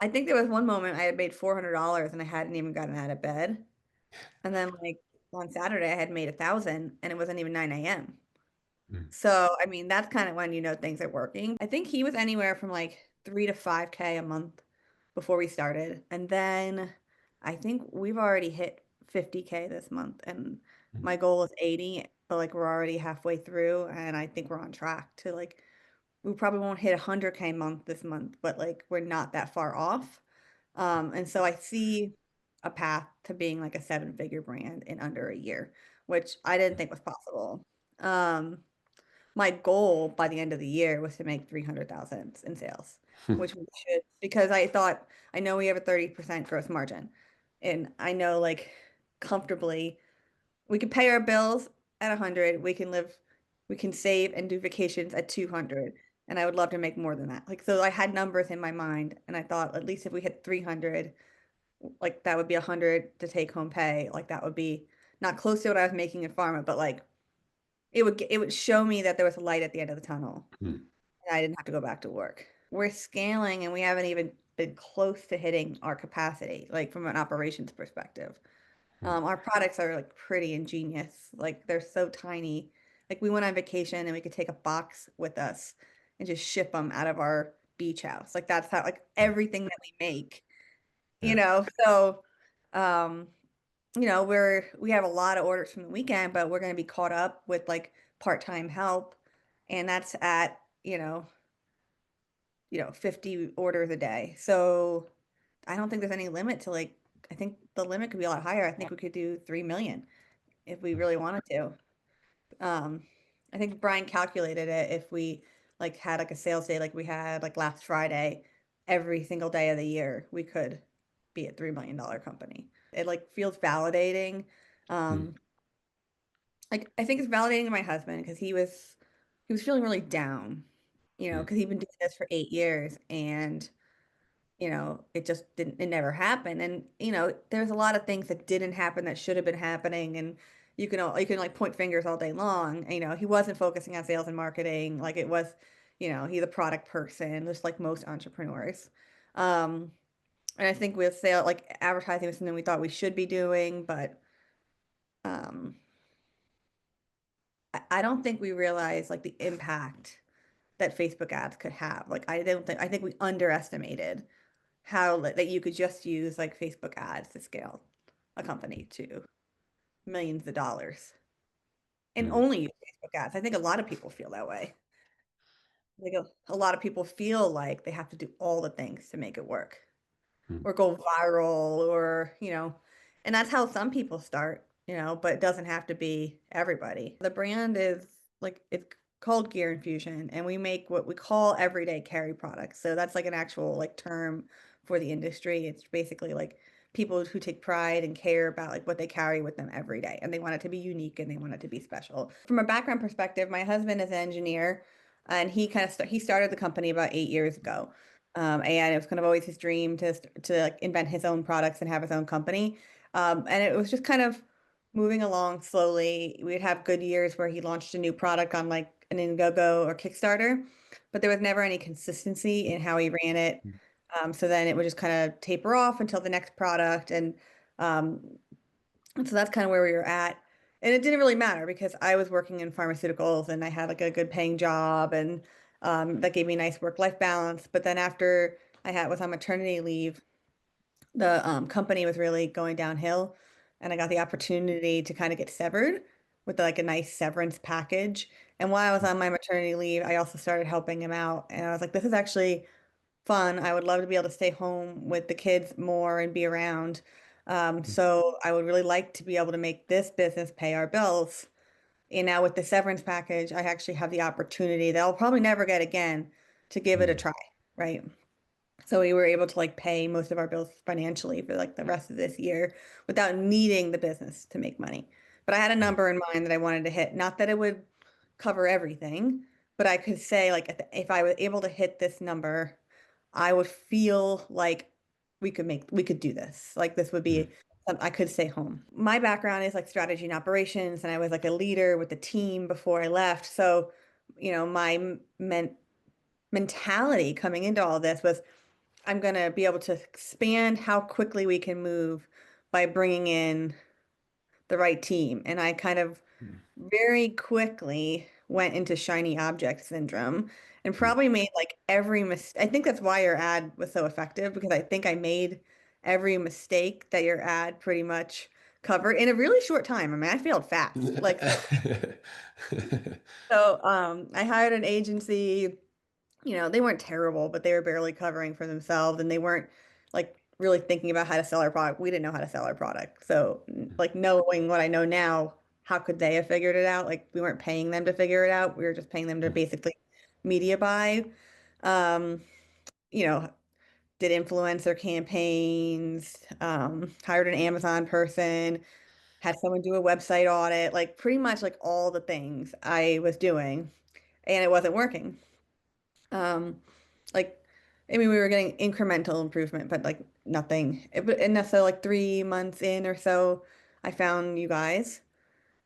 I think there was one moment I had made $400 and I hadn't even gotten out of bed. And then like on Saturday I had made 1,000 and it wasn't even 9 a.m. Mm. So, I mean, that's kind of when you know things are working. I think he was anywhere from like 3 to 5K a month before we started. And then I think we've already hit 50K this month. And Mm. my goal is 80, but like we're already halfway through. And I think we're on track to like, we probably won't hit 100K month this month, but like we're not that far off. And so I see a path to being like a seven-figure brand in under a year, which I didn't think was possible. Um, my goal by the end of the year was to make 300,000 in sales, which we should, because I thought, I know we have a 30% gross margin, and I know like comfortably we can pay our bills at 100, we can live, we can save and do vacations at 200, and I would love to make more than that. Like, so I had numbers in my mind, and I thought at least if we hit 300, like that would be 100 to take home pay. Like that would be not close to what I was making in pharma, but like it would show me that there was a light at the end of the tunnel Mm. and I didn't have to go back to work. We're scaling and we haven't even been close to hitting our capacity, like from an operations perspective. Mm. Our products are like pretty ingenious. Like they're so tiny. Like we went on vacation and we could take a box with us and just ship them out of our beach house. Like that's how like Mm. everything that we make, you Yeah. know. So, um, we have a lot of orders from the weekend, but we're going to be caught up with like part-time help, and that's at, 50 orders a day. So I don't think there's any limit to like, I think the limit could be a lot higher. I think we could do 3 million if we really wanted to. Um, I think Brian calculated it if we like had like a sales day like we had like last Friday, every single day of the year, we could be a $3 million company. It like feels validating. Mm. Um, like I think it's validating to my husband because he was feeling really down, Mm. because he'd been doing this for 8 years and it just didn't, it never happened. And, there's a lot of things that didn't happen that should have been happening. And you can like point fingers all day long. And, he wasn't focusing on sales and marketing. Like it was, he's a product person, just like most entrepreneurs. Um, and I think with sale, like advertising was something we thought we should be doing, but, um, I don't think we realized like the impact that Facebook ads could have. Like I think we underestimated how that you could just use like Facebook ads to scale a company to millions of dollars and Mm. only use Facebook ads. I think a lot of people feel that way. Like a lot of people feel like they have to do all the things to make it work Mm. or go viral or, and that's how some people start, but it doesn't have to be everybody. The brand is like it's called Gear Infusion and we make what we call everyday carry products. So that's like an actual like term for the industry. It's basically like people who take pride and care about like what they carry with them every day and they want it to be unique and they want it to be special. From a background perspective, my husband is an engineer and he started the company about 8 years ago. And it was kind of always his dream to like invent his own products and have his own company. And it was just kind of moving along slowly. We'd have good years where he launched a new product on like an Indiegogo or Kickstarter, but there was never any consistency in how he ran it. So then it would just kind of taper off until the next product. Um, and so that's kind of where we were at. And it didn't really matter because I was working in pharmaceuticals and I had like a good paying job and that gave me a nice work-life balance. But then after was on maternity leave, the company was really going downhill and I got the opportunity to kind of get severed with like a nice severance package. And while I was on my maternity leave, I also started helping him out. And I was like, this is actually fun. I would love to be able to stay home with the kids more and be around. So I would really like to be able to make this business pay our bills. And now with the severance package, I actually have the opportunity that I'll probably never get again to give it a Mm. try, right? So we were able to like pay most of our bills financially for like the rest of this year without needing the business to make money. But I had a Mm. number in mind that I wanted to hit. Not that it would cover everything, but I could say like if I was able to hit this number, I would feel like we could do this. Like this would Mm. be I could stay home. My background is like strategy and operations, and I was like a leader with the team before I left. So, my mentality coming into all this was I'm going to be able to expand how quickly we can move by bringing in the right team. And I kind of mm, very quickly went into shiny object syndrome and mm, probably made like every mistake. I think that's why your ad was so effective because I think I made every mistake that your ad pretty much covered in a really short time. I mean, I failed fast. Like I hired an agency, they weren't terrible, but they were barely covering for themselves and they weren't like really thinking about how to sell our product. We didn't know how to sell our product. So, like knowing what I know now, how could they have figured it out? Like we weren't paying them to figure it out. We were just paying them to mm, basically media buy. Um, you know, did influencer campaigns, hired an Amazon person, had someone do a website audit, like pretty much like all the things I was doing and it wasn't working. Um, like, I mean, we were getting incremental improvement, but like nothing. And so, like 3 months in or so, I found you guys,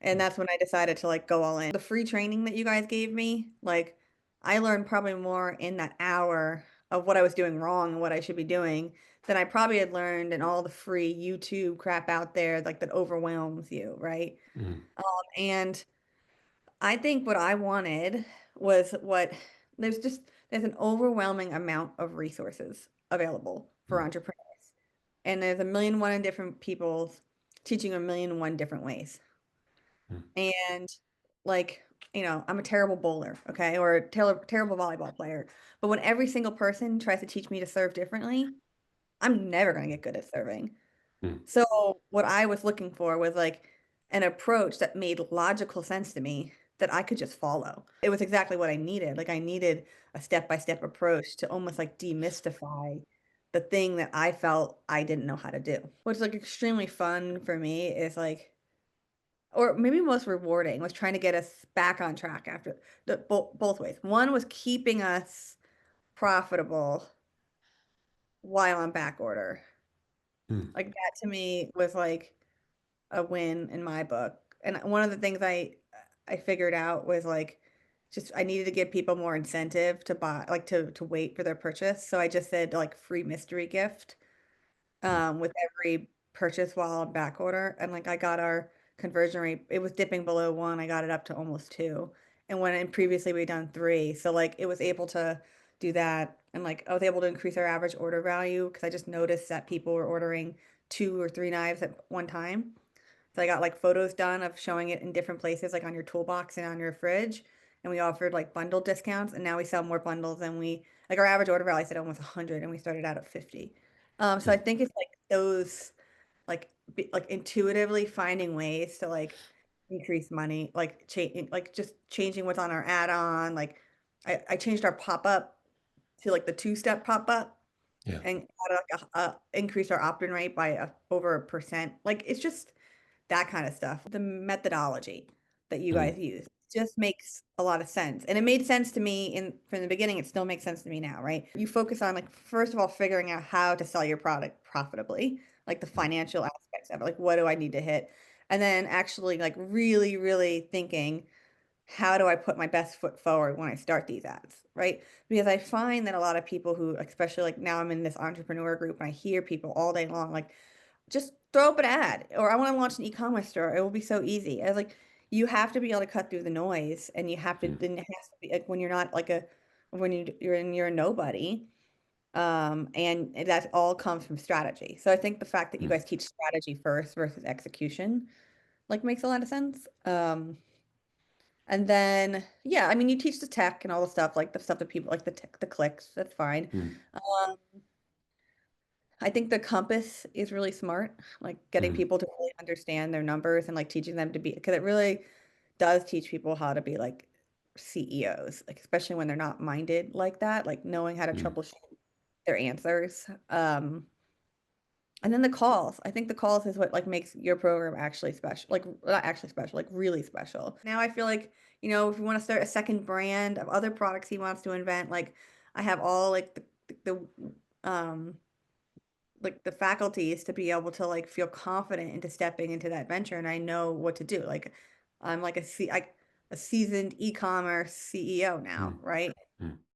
and that's when I decided to like go all in. The free training that you guys gave me, like, I learned probably more in that hour of what I was doing wrong and what I should be doing than I probably had learned in all the free YouTube crap out there, like that overwhelms you, right? mm, And I think what I wanted was what there's just there's an overwhelming amount of resources available for mm, entrepreneurs. And there's a million and one different people teaching a million and one different ways. mm, And like, I'm a terrible bowler, okay, or a terrible volleyball player. But when every single person tries to teach me to serve differently, I'm never going to get good at serving. mm, So what I was looking for was like an approach that made logical sense to me that I could just follow. It was exactly what I needed. Like I needed a step-by-step approach to almost like demystify the thing that I felt I didn't know how to do. What's like extremely fun for me is like, or maybe most rewarding was trying to get us back on track after both ways. One was keeping us profitable while on back order. mm, Like that to me was like a win in my book. And one of the things I figured out was like just I needed to give people more incentive to buy like to wait for their purchase. So I just said like free mystery gift mm, with every purchase while on back order. And like I got our conversion rate, it was dipping below one. I got it up to almost two. And when and previously we'd done three. So like it was able to do that. And like I was able to increase our average order value because I just noticed that people were ordering two or three knives at one time. So I got like photos done of showing it in different places, like on your toolbox and on your fridge. And we offered like bundle discounts, and now we sell more bundles than we like our average order value is at almost 100, and we started out at 50. So I mm, think it's like those like intuitively finding ways to like increase money, like change like just changing what's on our add-on. Like I changed our pop-up to like the two-step pop-up yeah. and added like increased our opt-in rate by over 1%. Like it's just that kind of stuff. The methodology that you Mm, guys use just makes a lot of sense. And it made sense to me in from the beginning. It still makes sense to me now, right? You focus on like first of all figuring out how to sell your product profitably, like the mm, financial aspects of it. Like what do I need to hit? And then actually like really, really thinking, how do I put my best foot forward when I start these ads, right? Because I find that a lot of people who, especially like now I'm in this entrepreneur group and I hear people all day long like just throw up an ad or I want to launch an e-commerce store. It will be so easy. I was like, you have to be able to cut through the noise and you have to, mm, then it has to be like when you're not like when you're a nobody. And that all comes from strategy. So I think the fact that you mm, guys teach strategy first versus execution, like makes a lot of sense. And then, yeah, I mean, you teach the tech and all the stuff, like the stuff that people like the tech, the clicks, that's fine. mm, Um, I think the compass is really smart, like getting mm, people to really understand their numbers and like teaching them to be, because it really does teach people how to be like CEOs, like especially when they're not minded like that, like knowing how to mm, troubleshoot their answers. And then the calls. I think the calls is what like makes your program actually special, like not actually special, like really special. Now I feel like, if you want to start a second brand of other products he wants to invent, like I have all like um like the faculties to be able to like feel confident into stepping into that venture and I know what to do. Like I'm like a seasoned e-commerce CEO now, mm, right? mm.